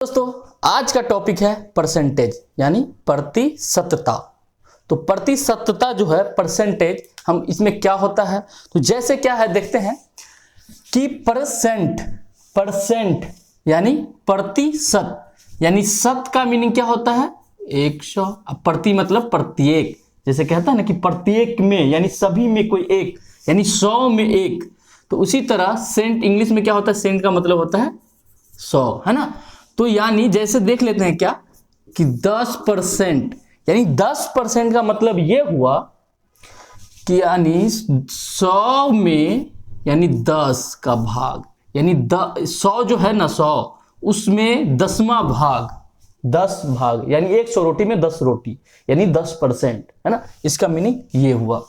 दोस्तों आज का टॉपिक है परसेंटेज यानी प्रतिशतता। तो प्रतिशतता जो है परसेंटेज, हम इसमें क्या होता है तो जैसे क्या है देखते हैं कि परसेंट यानी प्रतिशत, यानी शत का मीनिंग क्या होता है 100। अब प्रति मतलब प्रत्येक, जैसे कहता है ना कि प्रत्येक में यानी सभी में कोई एक, यानी 100 में एक। तो उसी तरह सेंट इंग्लिश में क्या होता है, सेंट का मतलब होता है 100, है ना। तो यानी जैसे देख लेते हैं क्या कि 10%, यानी 10% का मतलब ये हुआ कि यानी 100 में यानी 10 का भाग, यानी 100 जो है ना 100, उसमें 10वां भाग, 10 भाग यानी 100 रोटी में 10 रोटी, यानी 10%, है ना। इसका मीनिंग ये हुआ।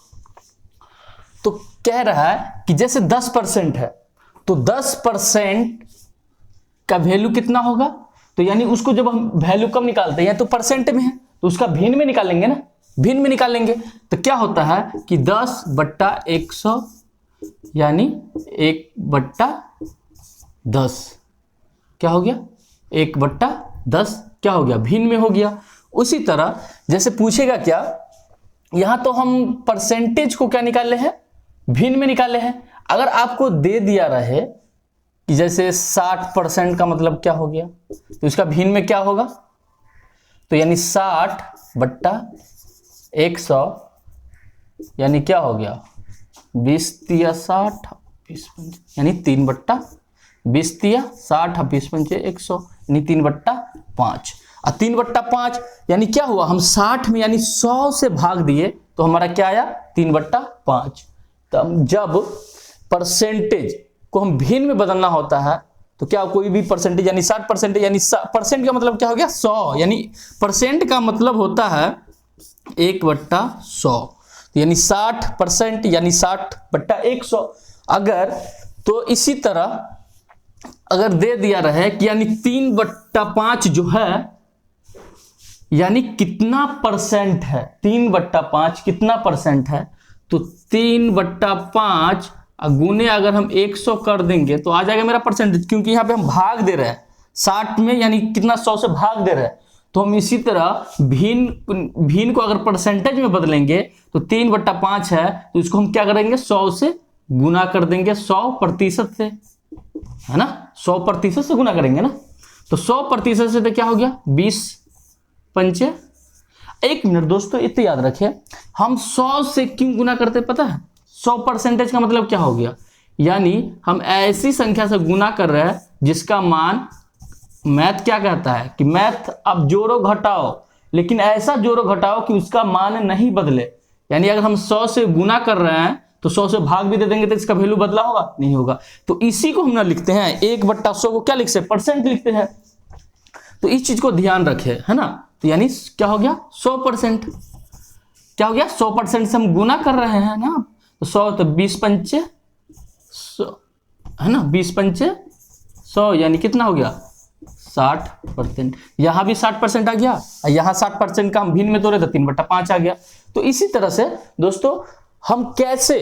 तो कह रहा है कि जैसे 10% है तो 10% का वैल्यू कितना होगा, तो यानी उसको जब हम वैल्यू कब निकालते हैं, तो परसेंट में है तो उसका भिन्न में निकालेंगे ना, भिन्न में निकालेंगे। तो क्या होता है कि 10/100 यानी 1/10 क्या हो गया, 1/10 क्या हो गया, भिन्न में हो गया। उसी तरह जैसे पूछेगा क्या, यहां तो हम परसेंटेज को क्या निकाले हैं, भिन्न में निकाले हैं। अगर आपको दे दिया रहे कि जैसे 60% का मतलब क्या हो गया, तो इसका भिन्न में क्या होगा, तो यानी 60/100 यानी क्या हो गया 20×60 यानी 3/20×60 20×100 यानी 3/5। और 3/5 यानी क्या हुआ, हम 60 में यानी 100 से भाग दिए तो हमारा क्या आया 3/5। तब जब परसेंटेज को हम भिन्न में बदलना होता है तो क्या कोई भी परसेंटेज यानी 60% यानी परसेंट का मतलब क्या हो गया 100, यानी परसेंट का मतलब होता है 1/100, तो यानी 60% यानी 60/100। अगर तो इसी तरह अगर दे दिया रहे कि यानी 3/5 जो है यानी कितना परसेंट है, 3/5 कितना परसेंट है, तो 3/5 गुने अगर हम 100 कर देंगे तो आ जाएगा मेरा परसेंटेज, क्योंकि यहां पे हम भाग दे रहे हैं 60 में यानी कितना 100 से भाग दे रहे हैं। तो हम इसी तरह भिन्न को अगर परसेंटेज में बदलेंगे तो 3/5 है तो इसको हम क्या करेंगे 100 से गुना कर देंगे, 100% से, है ना, 100% से गुना करेंगे ना। तो 100% से तो क्या हो गया 20×5। एक मिनट दोस्तों, इतना याद रखिए, हम 100 से क्यों गुना करते पता है, 100% का मतलब क्या हो गया, यानी हम ऐसी संख्या से गुना कर रहे हैं जिसका मान, मैथ क्या कहता है कि मैथ अब जोड़ो घटाओ, लेकिन ऐसा जोड़ो घटाओ कि उसका मान नहीं बदले। यानी अगर हम 100 से गुना कर रहे हैं तो 100 से भाग भी दे देंगे तो इसका वैल्यू बदला होगा, नहीं होगा। तो इसी को हम ना लिखते हैं 1/100 को क्या लिखते हैं, परसेंट लिखते हैं। तो इस चीज को ध्यान रखे, है ना। तो यानी क्या हो गया 100%, क्या हो गया 100% से हम गुना कर रहे हैं ना, तो 100 तो 20×5 है ना, 20×5 यानी कितना हो गया 60%। यहां भी 60% आ गया, यहां 60% का हम भिन्न में तोड़े तो 3/5 आ गया। तो इसी तरह से दोस्तों हम कैसे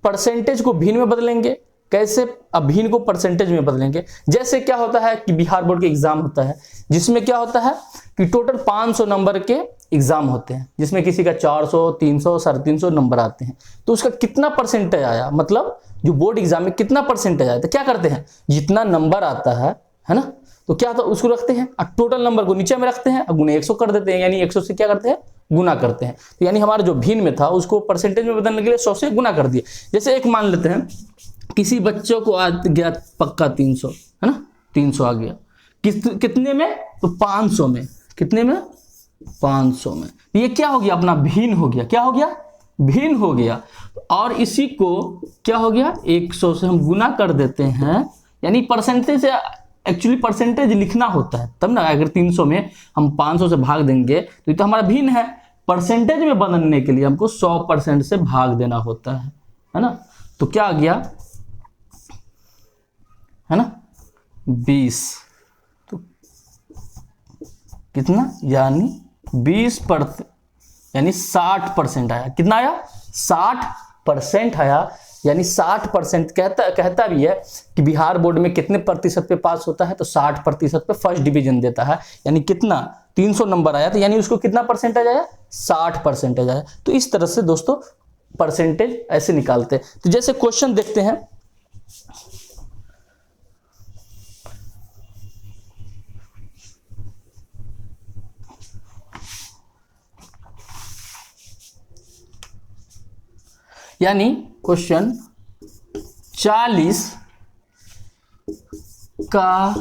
परसेंटेज को भिन्न में बदलेंगे, कैसे अभिन्न को परसेंटेज में बदलेंगे। जैसे क्या होता है कि बिहार बोर्ड के एग्जाम होता है जिसमें क्या होता है कि टोटल 500 नंबर के एग्जाम होते हैं, जिसमें किसी का 400 300 350 नंबर आते हैं। तो उसका कितना परसेंटेज आया, मतलब जो बोर्ड एग्जाम में कितना परसेंटेज आया, तो क्या करते हैं जितना नंबर आता है ना, तो क्या होता है उसको रखते हैं और टोटल नंबर को नीचे में रखते हैं और गुने 100 कर देते हैं, यानी 100 से क्या करते हैं गुना करते हैं। तो यानी हमारा जो भिन्न में था उसको परसेंटेज में बदलने के लिए 100 से गुना कर दिए। जैसे एक मान लेते हैं किसी बच्चों को आ गया पक्का 300, है ना, 300 आ गया कितने में, तो 500 में, कितने में 500 में। ये क्या हो गया अपना भिन्न हो गया, क्या हो गया भिन्न हो गया। और इसी को क्या हो गया 100 से हम गुना कर देते हैं, यानी परसेंटेज से एक्चुअली परसेंटेज लिखना होता है तब ना। अगर 300 में हम 500 से भाग देंगे तो ये तो हमारा भिन्न है, परसेंटेज में बदलने के लिए हमको 100% से भाग देना होता है ना। तो क्या आ गया, है ना 20, तो कितना यानी 20% यानी 60% आया। कितना आया 60% आया, यानी 60% कहता भी है कि बिहार बोर्ड में कितने प्रतिशत पे पास होता है, तो 60% पे फर्स्ट डिवीजन देता है। यानी कितना 300 नंबर आया तो यानी उसको कितना परसेंटेज आया, 60% आया। तो इस तरह से दोस्तों परसेंटेज ऐसे निकालते हैं। तो जैसे क्वेश्चन देखते हैं, यानी क्वेश्चन 40 का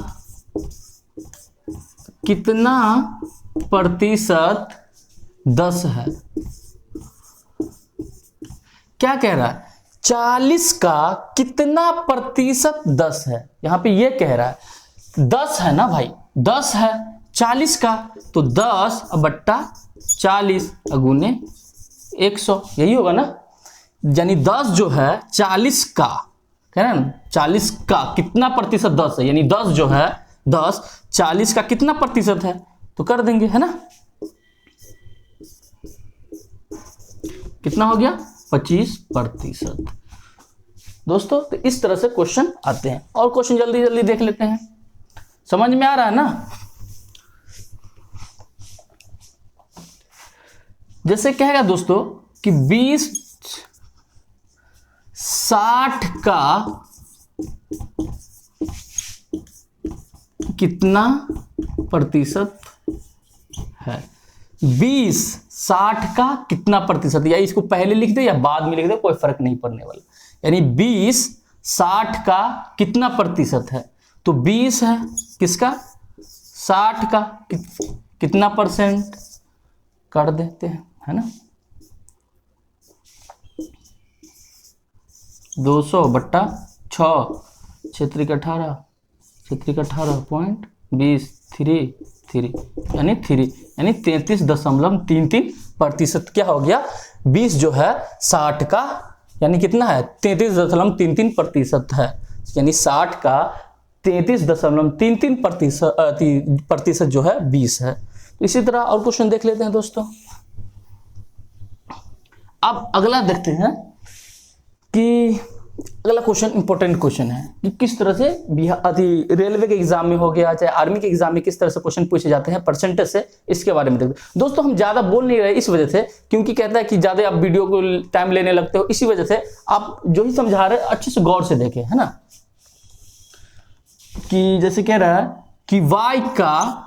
कितना प्रतिशत 10 है। क्या कह रहा है, 40 का कितना प्रतिशत 10 है। यहां पे ये कह रहा है 10 है ना भाई, 10 है 40 का, तो 10 बट्टा 40 गुने 100, यही होगा ना। यानी 10 जो है 40 का, कह रहे हैं ना 40 का कितना प्रतिशत 10 है, यानी 10 जो है 10 40 का कितना प्रतिशत है, तो कर देंगे, है ना। कितना हो गया, 25%। दोस्तों तो इस तरह से क्वेश्चन आते हैं। और क्वेश्चन जल्दी जल्दी देख लेते हैं, समझ में आ रहा है ना। जैसे कहेगा दोस्तों कि 20 60 का कितना प्रतिशत है। 20 60 का कितना प्रतिशत, या इसको पहले लिख दे या बाद में लिख दे, कोई फर्क नहीं पड़ने वाला। यानी 20 60 का कितना प्रतिशत है, तो 20 है किसका, 60 का, कितना परसेंट कर देते हैं, है ना। 200 बट्टा 6 क्षेत्रिक 18 क्षेत्रिक 18.23 यानी 33.33% क्या हो गया। 20 जो है 60 का यानी कितना है, 33.33% है। यानी 60 का 33.33% जो है 20 है। तो इसी तरह और क्वेश्चन देख लेते हैं दोस्तों। अब अगला देखते हैं कि अगला क्वेश्चन इंपॉर्टेंट क्वेश्चन है कि किस तरह से रेलवे के एग्जाम में हो गया, चाहे आर्मी के एग्जाम में किस तरह से क्वेश्चन पूछे जाते हैं परसेंटेज से, इसके बारे में देखते हैं। दोस्तों हम ज्यादा बोल नहीं रहे इस वजह से, क्योंकि कहता है कि ज्यादा आप वीडियो को टाइम लेने लगते हो, इसी वजह से आप जो ही समझा रहे अच्छे से गौर से देखें, है ना। कि जैसे कह रहा है कि y का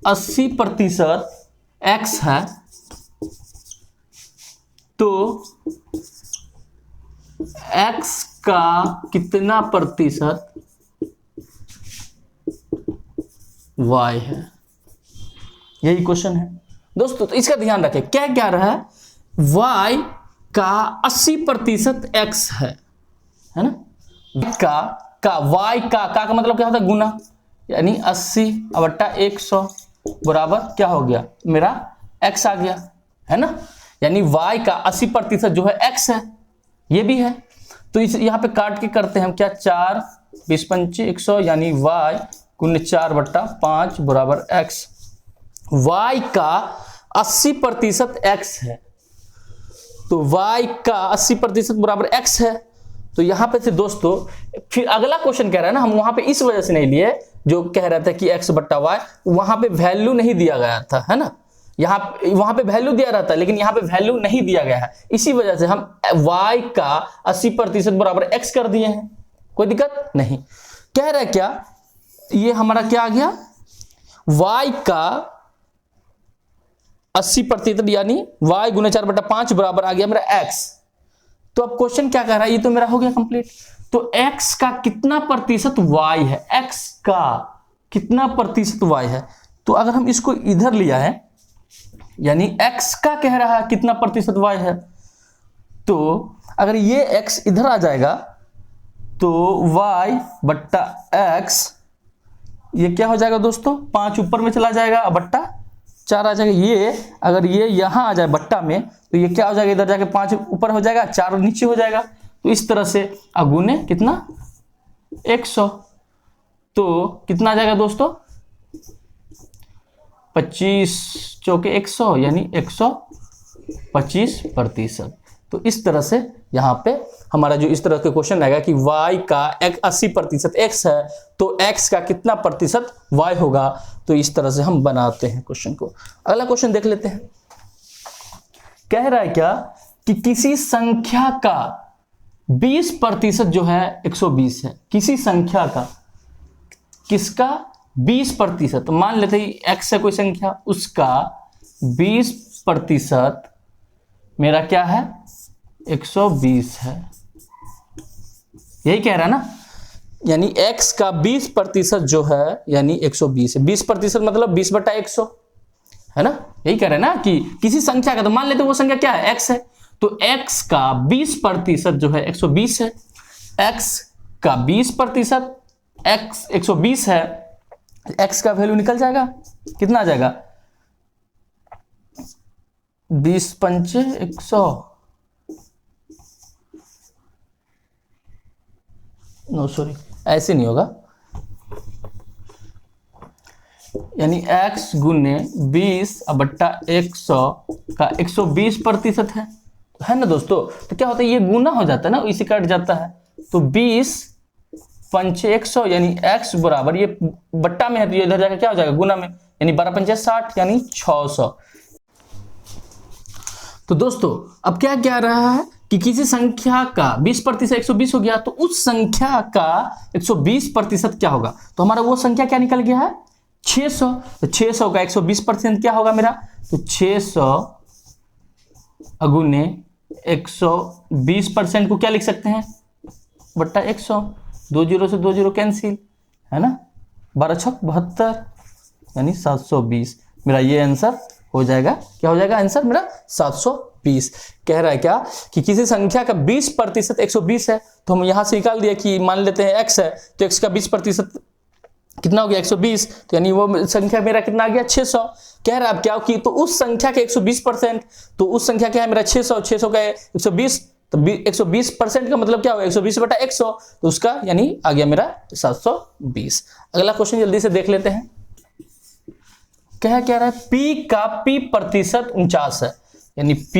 80% x है, तो x का कितना प्रतिशत y है, यही क्वेश्चन है दोस्तों। तो इसका ध्यान रखें, क्या क्या रहा है, y का 80% x है ना। का y का मतलब क्या होता है, गुना, यानी 80 बट्टा 100 बराबर क्या हो गया, मेरा x आ गया, है ना। यानी y का 80% जो है x है, ये भी है। तो इस यहाँ पे काट के करते हैं हम क्या, 4 20 25 100, यानी y गुने 4 बट्टा 5 बराबर x। y का 80% x है, तो y का 80% बराबर x है। तो यहाँ पे से दोस्तों फिर अगला क्वेश्चन कह रहा है ना, हम वहां पे इस वजह से नहीं लिए, जो कह रहा था कि x बट्टा y, वहां पे वैल्यू नहीं दिया गया था, है ना। वहां पे वैल्यू दिया रहता है, लेकिन यहाँ पे वैल्यू नहीं दिया गया है, इसी वजह से हम y का 80% बराबर x कर दिए हैं, कोई दिक्कत नहीं। कह रहा है क्या, ये हमारा क्या आ गया, y का 80% यानी y गुने 4 बटा 5 बराबर आ गया मेरा x। तो अब क्वेश्चन क्या कह रहा है, ये तो मेरा हो गया कंप्लीट। तो x का कितना प्रतिशत y है, x का कितना प्रतिशत y है। तो अगर हम इसको इधर लिया है, यानी x का कह रहा है कितना प्रतिशत y है, तो अगर ये x इधर आ जाएगा तो y बट्टा x, ये क्या हो जाएगा दोस्तों, 5 ऊपर में चला जाएगा, बट्टा 4 आ जाएगा। ये अगर ये यहां आ जाए बट्टा में, तो ये क्या हो जाएगा, इधर जाके 5 ऊपर हो जाएगा, 4 नीचे हो जाएगा। तो इस तरह से अगुने कितना 100, तो कितना आ जाएगा दोस्तों, 25 चौके 100, यानी 125%। तो इस तरह से यहाँ पे हमारा जो इस तरह के क्वेश्चन आएगा कि y का 80% x है तो x का कितना प्रतिशत y होगा, तो इस तरह से हम बनाते हैं क्वेश्चन को। अगला क्वेश्चन देख लेते हैं। कह रहा है क्या कि किसी संख्या का 20% जो है 120 है, किसी संख्या का, किसका 20%, मान लेते हैं x है कोई संख्या, उसका 20% मेरा क्या है 120 है, यही कह रहा है ना, यानी x का 20% जो है यानी 120 है। 20% मतलब 20/100 है ना, यही कह रहे हैं ना कि किसी संख्या का, तो मान लेते हैं वो संख्या क्या है x है, तो x का 20% जो है 120 है, x का 20% x 120 है, x का वैल्यू निकल जाएगा, कितना आ जाएगा 20 पंचे 100, नो सॉरी ऐसे नहीं होगा, यानी x गुने 20/100 का 120% है ना दोस्तों। तो क्या होता है, ये गुना हो जाता है ना, इसे कट जाता है, तो 20 पंचे 100 यानी x बराबर, ये बट्टा में है तो ये इधर जाकर क्या हो जाएगा गुना में, यानी 12 पंचे 60 यानी 600। तो दोस्तों अब क्या कह रहा है कि किसी संख्या का 20% 120 हो गया, तो उस संख्या का 120% क्या होगा, तो हमारा वो संख्या क्या निकल गया है 600, तो 600 का 120% क्या होगा मेरा, तो 600 अगुने 120% को क्या लिख सकते हैं बट्टा 100, 2 जीरो से 2 जीरो कैंसिल है ना, 12 छक 72 यानी 720, मेरा ये आंसर हो जाएगा, क्या हो जाएगा आंसर मेरा 720। कह रहा है क्या कि किसी संख्या का 20% 120 है, तो हम यहां से निकाल दिया कि मान लेते हैं x है, तो x का 20% कितना हो गया 120, तो यानी वो संख्या मेरा कितना आ गया 600। कह रहा है अब क्या कि तो उस संख्या के 120%, तो उस संख्या क्या है मेरा 600, 600 का 120, तो 120% का मतलब क्या होगा 120/100, तो उसका यानी आ गया मेरा 720। अगला क्वेश्चन जल्दी से देख लेते हैं। क्या रहा है, p का p% 49 है, यानी p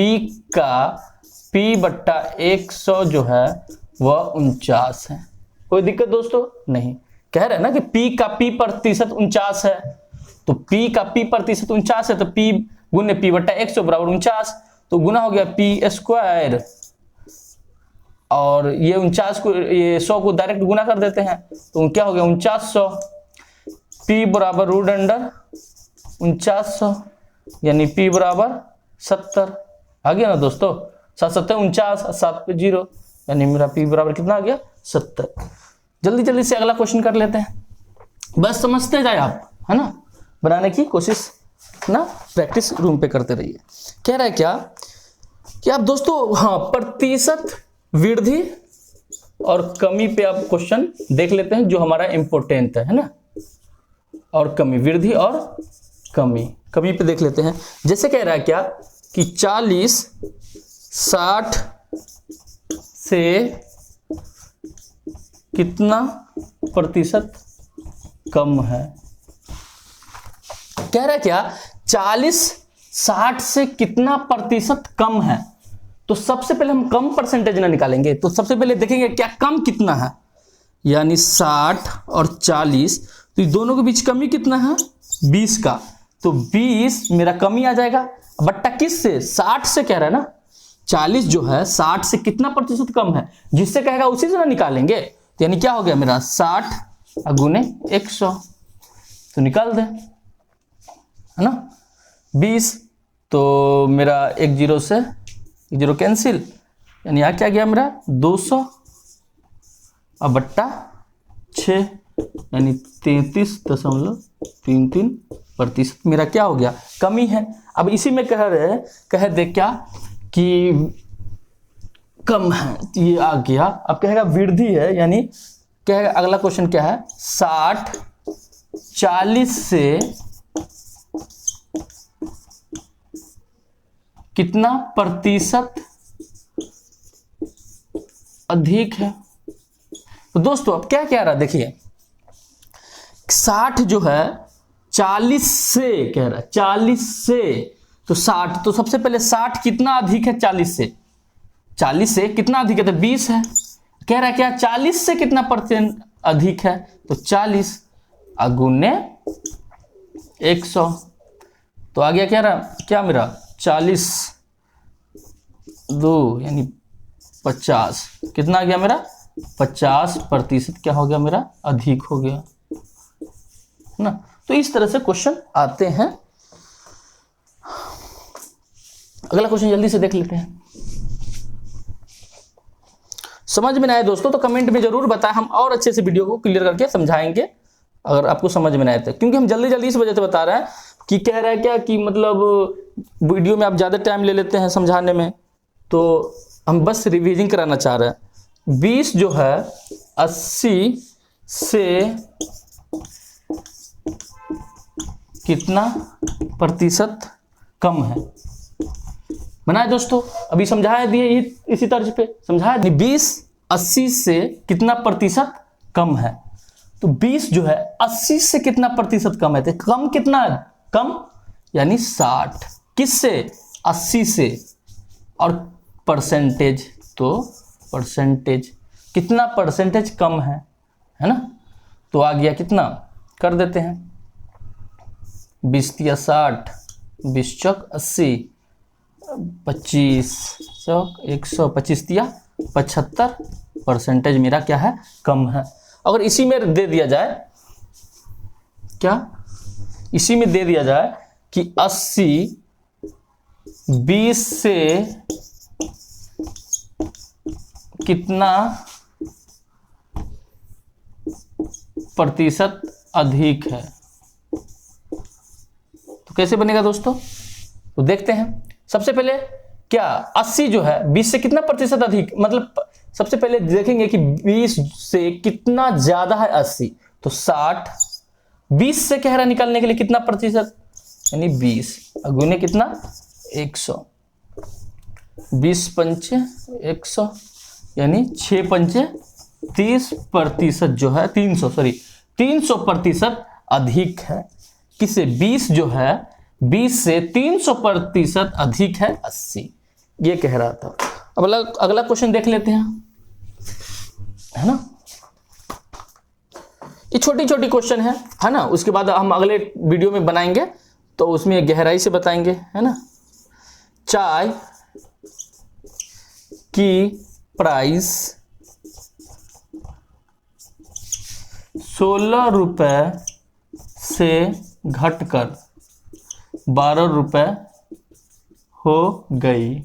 का p/100 जो है वह 49 है। कोई दिक्कत दोस्तों नहीं, कह रहे हैं ना कि p का p% 49 है, तो p का p% 49 है, तो p गुने p/100 बराबर 49, तो गुना हो गया p², और ये 49 को, ये 100 को डायरेक्ट गुना कर देते हैं, तो क्या हो गया 4900, p बराबर √4900 यानी p बराबर 70 आ गया ना दोस्तों, 7 7 49, 7 पे 0 यानी मेरा p बराबर कितना आ गया 70। जल्दी जल्दी से अगला क्वेश्चन कर लेते हैं, बस समझते जाए आप, है ना, बनाने की कोशिश ना, प्रैक्टिस रूम पे करते रहिए। कह रहा है क्या कि आप दोस्तों, हाँ, प्रतिशत वृद्धि और कमी पे आप क्वेश्चन देख लेते हैं जो हमारा इंपॉर्टेंट है ना, और कमी, वृद्धि और कमी पे देख लेते हैं। जैसे कह रहा है क्या कि 40 60 से कितना प्रतिशत कम है। कह रहा है क्या 40 60 से कितना प्रतिशत कम है, तो सबसे पहले हम कम परसेंटेज ना निकालेंगे, तो सबसे पहले देखेंगे क्या कम कितना है, यानी 60 और 40, तो ये दोनों के बीच कमी कितना है 20 का, तो 20 मेरा कमी आ जाएगा, बट्टा किस से 60 से, कह रहा है ना 40 जो है 60 से कितना प्रतिशत कम है, जिससे कहेगा उसी से ना निकालेंगे, तो यानी क्या हो गया मेरा 60 गुने 100, तो निकाल दे, है ना 20, तो मेरा 1 जीरो से 1 जीरो कैंसिल, यानी यहाँ क्या गया मेरा 200 और बट्टा 6 यानी 33.33% मेरा क्या हो गया कमी है। अब इसी में कह रहे हैं, कह दे क्या कि कम है, ये आ गया। अब कहेगा वृद्धि है, यानी कहेगा अगला क्वेश्चन क्या है 60 40 से कितना प्रतिशत अधिक है। तो दोस्तों अब क्या कह रहा है, देखिए 60 जो है 40 से, कह रहा है 40 से, तो 60, तो सबसे पहले 60 कितना अधिक है 40 से, 40 से कितना अधिक है, तो 20 है। कह रहा है क्या 40 से कितना % अधिक है, तो 40 गुने 100। तो आ गया क्या मेरा 40 2 यानी 50। कितना आ गया मेरा 50% क्या हो गया मेरा अधिक हो गया ना। तो इस तरह से क्वेश्चन आते हैं। अगला क्वेश्चन जल्दी से देख लेते हैं। समझ में ना आए दोस्तों तो कमेंट में जरूर बताएं, हम और अच्छे से वीडियो को क्लियर करके समझाएंगे अगर आपको समझ में ना आए तो, क्योंकि हम जल्दी जल्दी इस वजह से बता रहे हैं कि कह रहा है क्या कि मतलब वीडियो में आप ज़्यादा टाइम ले लेते हैं समझाने में, तो हम बस रिवीजन कराना चाह रहे हैं। 20 जो है 80 से कितना % कम है। बनाए दोस्तों, अभी समझाया दिए इसी तर्ज पे समझाया। 20 80 से कितना % कम है, तो 20 जो है 80 से कितना % कम है, तो कम कितना है, कम यानी 60। किससे 80 से, और परसेंटेज तो परसेंटेज कितना % कम है ना। तो आ गया कितना कर देते हैं 20 × 60 20 चौक 80 25 चौक 100 25 × 75% मेरा क्या है कम है। अगर इसी में दे दिया जाए क्या, इसी में दे दिया जाए कि 80 20 से कितना % अधिक है, तो कैसे बनेगा दोस्तों, तो देखते हैं। सबसे पहले क्या 80 जो है 20 से कितना % अधिक, मतलब सबसे पहले देखेंगे कि 20 से कितना ज्यादा है 80, तो 60। 20 से कह रहा निकालने के लिए कितना % यानी 20 गुने कितना 100। 20 पंचे 100 यानी 6 पंचे 30% जो है 300% अधिक है। किसे 20 जो है 20 से 300% अधिक है 80, ये कह रहा था। अब अगला क्वेश्चन देख लेते हैं, है ना। ये छोटी छोटी क्वेश्चन है ना। उसके बाद हम अगले वीडियो में बनाएंगे तो उसमें गहराई से बताएंगे, है ना। चाय की प्राइस 16 रुपए से घटकर 12 रुपए हो गई,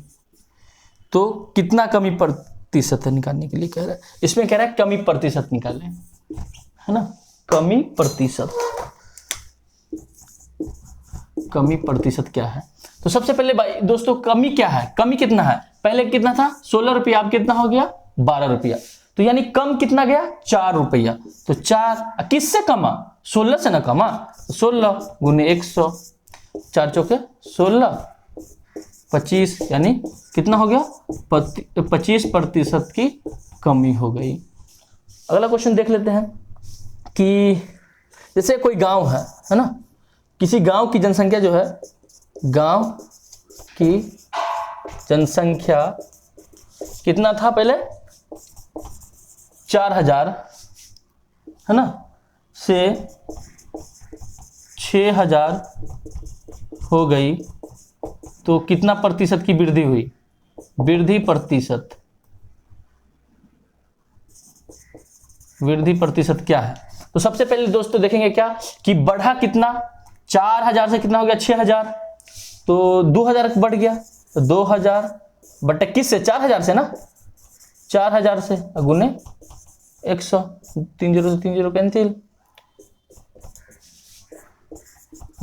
तो कितना कमी प्रतिशत है निकालने के लिए कह रहा है। इसमें कह रहा है कमी प्रतिशत निकालें, है ना। कमी प्रतिशत क्या है, तो सबसे पहले भाई दोस्तों कमी क्या है, कमी कितना है, पहले कितना था 16 रुपया, अब कितना हो गया 12 रुपया, तो यानी कम कितना गया 4 रुपया। तो 4 किससे कमा, 16 से ना कमा, 16 गुने 100 4 चौके 16 25 यानी कितना हो गया 25% की कमी हो गई। अगला क्वेश्चन देख लेते हैं कि जैसे कोई गांव है ना, किसी गांव की जनसंख्या जो है, गांव की जनसंख्या कितना था पहले 4000, है ना, से 6000 हो गई, तो कितना प्रतिशत की वृद्धि हुई, वृद्धि प्रतिशत क्या है। तो सबसे पहले दोस्तों देखेंगे क्या कि बढ़ा कितना, 4000 से कितना हो गया 6000, तो 2000 बढ़ गया, तो 2000 बटे किस से 4000 से ना, 4000 से गुने 100, 3 0 3 0 कैंसिल,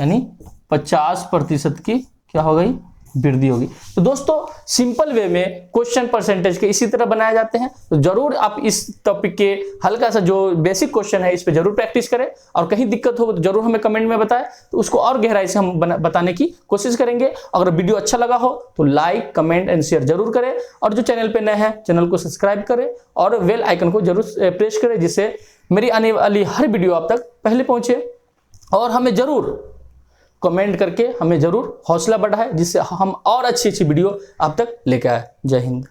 यानी 50% की क्या हो गई वृद्धि होगी। तो दोस्तों सिंपल वे में क्वेश्चन परसेंटेज के इसी तरह बनाए जाते हैं, तो जरूर आप इस टॉपिक के हल्का सा जो बेसिक क्वेश्चन है इस पे जरूर प्रैक्टिस करें, और कहीं दिक्कत हो तो जरूर हमें कमेंट में बताएं, तो उसको और गहराई से हम बताने की कोशिश करेंगे। अगर वीडियो अच्छा लगा हो तो लाइक कमेंट एंड शेयर जरूर करें, और जो चैनल पे नए हैं चैनल को सब्सक्राइब करें और बेल आइकन को जरूर प्रेस करें, जिससे मेरी आने वाली हर वीडियो आप तक पहले पहुंचे। और हमें जरूर कमेंट करके हमें जरूर हौसला बढ़ाए, जिससे हम और अच्छी अच्छी वीडियो आप तक लेकर आए। जय हिंद।